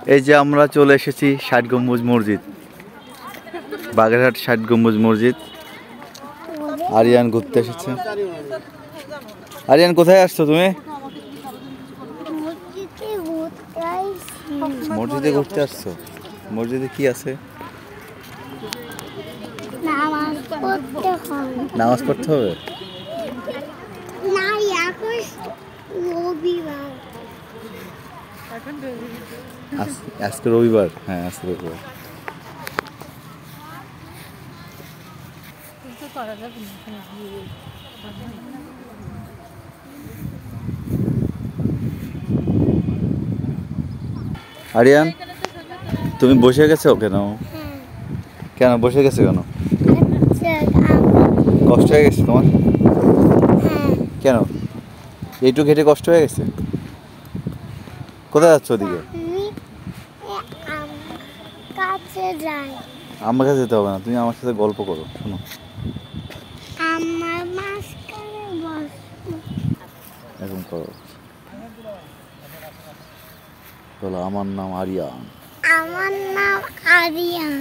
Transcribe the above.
এই যে আমরা চলে এসেছি ৬০ গম্বুজ মসজিদ, বাগেরহাট ৬০ গম্বুজ মসজিদ। আরিয়ান ঘুরতে এসেছে। আরিয়ান কোথায় আসছো তুমি? মসজিদে ঘুরতে আসছো। মসজিদে কি আছে? নামাজ পড়তে হবে। আজকে রবিবার। হ্যাঁ আজকে রবিবার। আরিয়ান তুমি বসে গেছো কেন? কেন বসে গেছো কেন? কষ্ট হয়ে গেছে তোমার? কেন এইটুকু হেঁটে কষ্ট হয়ে গেছে? কোথায় যাচ্ছ ওদিকে? আমার কাছে যেতে হবে না, তুমি আমার সাথে গল্প করো। শোনো এরকম করো। বলো আমার নাম আরিয়ান। আমার নাম আরিয়ান।